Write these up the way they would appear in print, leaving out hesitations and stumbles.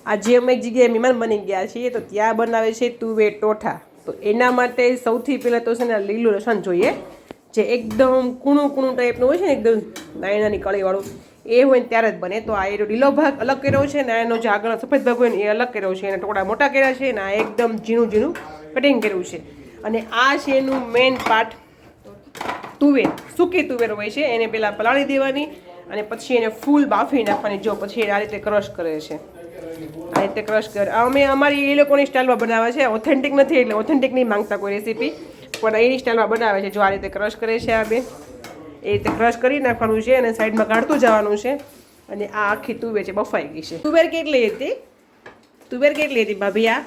આજે અમે એક જગ્યાએ મહેમાન બની ગયા છીએ તો ત્યાં બનાવે છે તુવેર ટોઠા. તો એના માટે સૌથી પહેલાં તો છે ને લીલું લસણ જોઈએ, જે એકદમ કૂણું કૂણું ટાઈપનું હોય છે ને, એકદમ નાની નાની કળીવાળું એ હોય ને ત્યારે જ બને. તો આ એનો લીલો ભાગ અલગ કર્યો છે ને એનો જે આગળ સફેદ ભાગ હોય ને એ અલગ કર્યો છે. એના ટુકડા મોટા કર્યા છે ને આ એકદમ ઝીણું ઝીણું કટિંગ કર્યું છે. અને આ છે એનું મેઇન પાર્ટ. તુવેર, સૂકી તુવેર હોય છે, એને પહેલાં પલાળી દેવાની અને પછી એને ફૂલ બાફી નાખવાની. જો પછી આ રીતે ક્રશ કરે છે, આ રીતે ક્રશ કરે. અમે અમારી એ લોકોની સ્ટાઇલમાં બનાવે છે, ઓથેન્ટિક નથી એટલે ઓથેન્ટિક નહીં માંગતા કોઈ રેસીપી, પણ એની સ્ટાઇલમાં બનાવે છે. જો આ રીતે ક્રશ કરે છે આ બે, એ રીતે ક્રશ કરી નાખવાનું છે અને સાઈડમાં કાઢતું જવાનું છે. અને આ આખી તુવેર છે બફાઈ ગઈ છે. તુવેર કેટલી હતી? તુવેર કેટલી હતી ભાભી? આ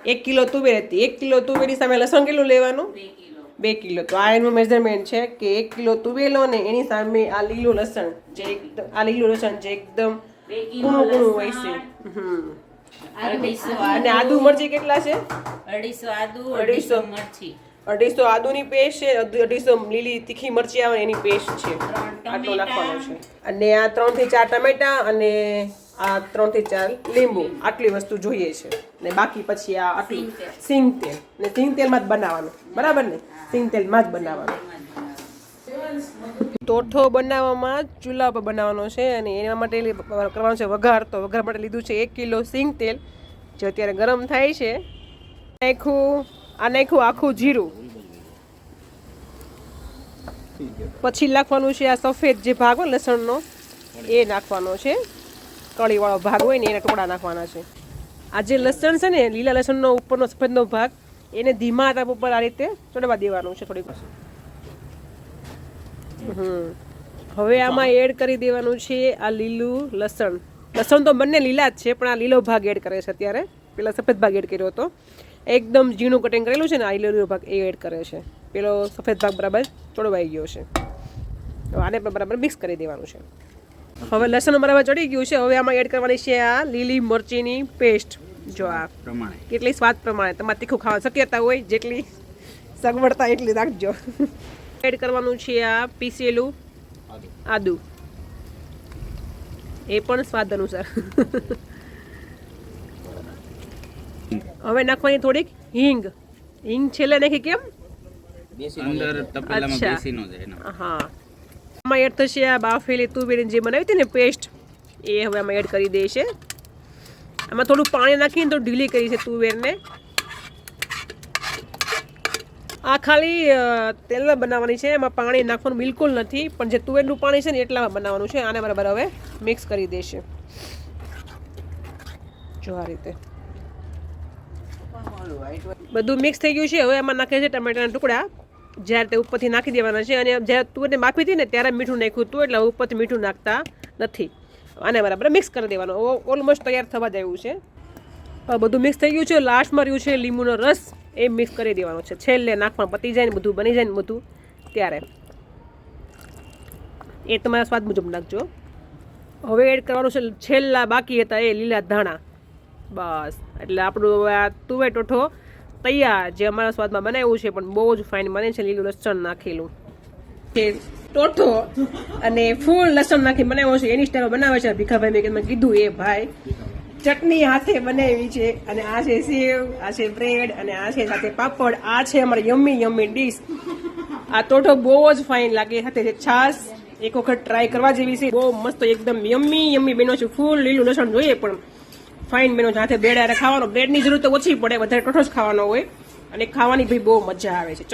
1 કિલો તુવેર હતી. 1 કિલો તુવેરની સામે લસણ કેટલું લેવાનું? 2 કિલો. તો આ એનું મેઝરમેન્ટ છે કે 1 કિલો તુવેર લો ને એની સામે આ લીલું લસણ જે એકદમ કૂણું કૂણું હોય છે. અને આદુ મરચી કેટલા છે? 250 આદુ, 250 મરચી, 250 આદુની પેસ્ટ છે, 250 લીલી તીખી મરચી આવે એની પેસ્ટ છે. આટલો નાખવાનો છે. અને આ 3 થી 4 ટમેટા અને આ 3 થી 4 લીંબુ, આટલી વસ્તુ જોઈએ છે. ને બાકી પછી આ આટલું સિંગ તેલ, ને સિંગ તેલમાં જ બનાવવાનું, બરાબર ને? સિંગ તેલમાં જ બનાવવાનું. ટોઠો બનાવવામાં ચૂલા પર બનાવવાનો છે અને એના માટે કરવાનો છે વઘાર. તો વઘાર માટે લીધું છે 1 કિલો સિંગ તેલ, જે અત્યારે ગરમ થાય છે. નાખ્યું આખું જીરું. પછી નાખવાનું છે આ સફેદ જે ભાગ હોય લસણનો એ નાખવાનો છે. કળીવાળો ભાગ હોય ને એના ટુકડા નાખવાના છે. આ જે લસણ છે ને, લીલા લસણનો ઉપરનો સફેદનો ભાગ, એને ધીમા તાપ ઉપર આ રીતે ચડવા દેવાનું છે થોડીક. હવે આમાં એડ કરી દેવાનું છે આ લીલું લસણ. લસણ તો બંને લીલા જ છે, પણ આ લીલો ભાગ એડ કરે છે અત્યારે. પેલા સફેદ ભાગ એડ કર્યો હતો. એકદમ ઝીણું કટિંગ કરેલું છે ને, આ લીલો ભાગ એ એડ કરે છે. પેલો સફેદ ભાગ બરાબર ચોળવાઈ ગયો છે. તો આને પણ બરાબર મિક્સ કરી દેવાનું છે. હવે લસણ બરાબર ચડી ગયું છે. હવે આમાં એડ કરવાની છે આ લીલી મરચીની પેસ્ટ. જો આ પ્રમાણે કેટલી સ્વાદ પ્રમાણે તમારે તીખું ખાવાની શક્યતા હોય, જેટલી સગવડતા એટલી રાખજો. એડ કરવાનું છે આ પીસેલું આદુ, એ પણ સ્વાદ અનુસાર. હવે નાખવાની થોડીક હિંગ. હિંગ છેલ્લે નાખી કેમ? હા. આમાં એડ થશે આ બાફેલી તુવેરની જે બનાવી હતી ને પેસ્ટ, એ હવે આમાં એડ કરી દે છે. આમાં થોડું પાણી નાખીને તો ઢીલી કરી છે તુવેરને. આ ખાલી તેલમાં બનાવવાની છે, એમાં પાણી નાખવાનું બિલકુલ નથી. પણ જે તુવેરનું પાણી છે ને એટલામાં બનાવવાનું છે. આને બરાબર હવે મિક્સ કરી દેશે. જો આ રીતે બધું મિક્સ થઈ ગયું છે. હવે એમાં નાખે છે ટમેટાના ટુકડા, જ્યારે તે ઉપરથી નાખી દેવાના છે. અને જ્યારે તુવેરને બાફી હતી ને ત્યારે મીઠું નાખ્યું હતું, એટલે ઉપરથી મીઠું નાખતા નથી. આને બરાબર મિક્સ કરી દેવાનું. ઓલમોસ્ટ તૈયાર થવા જેવું છે. બધું મિક્સ થઈ ગયું છે. લાસ્ટમાં રહ્યું છે લીંબુનો રસ, એ મિક્સ કરી દેવાનો છે. છેલ્લે નાખવાનું, પતી જાય ને બધું બની જાય ને બધું ત્યારે. એ તમારા સ્વાદ મુજબ નાખજો. હવે એડ કરવાનું છે છેલ્લા બાકી હતા એ લીલા ધાણા. બસ, એટલે આપણું આ તુવેર ટોઠો તૈયાર, જે અમારા સ્વાદમાં બનાવ્યું છે. પણ બહુ જ ફાઇન બને છે, લીલું લસણ નાખેલું ટોઠો અને ફૂલ લસણ નાખી બનાવ્યો છે. એની સ્ટાઈલ બનાવે છે ભીખાભાઈ. મેં કીધું એ ભાઈ ચટણી હાથે બનાવી છે. અને આ છે સેવ, આ છે બ્રેડ અને આ છે સાથે પાપડ. આ છે અમારી યમ્મી ડીશ. આ ટોઠો બહુ જ ફાઇન લાગે. સાથે છે છાશ. એક વખત ટ્રાય કરવા જેવી છે. બહુ મસ્ત એકદમ યમ્મી બન્યો છે. ફૂલ લીલું લસણ જોઈએ પણ ફાઇન બન્યો છે. સાથે બ્રેડ ખાવાનો. બ્રેડની જરૂર તો ઓછી પડે, વધારે ટોઠો જ ખાવાનો હોય અને ખાવાની ભાઈ બહુ મજા આવે છે.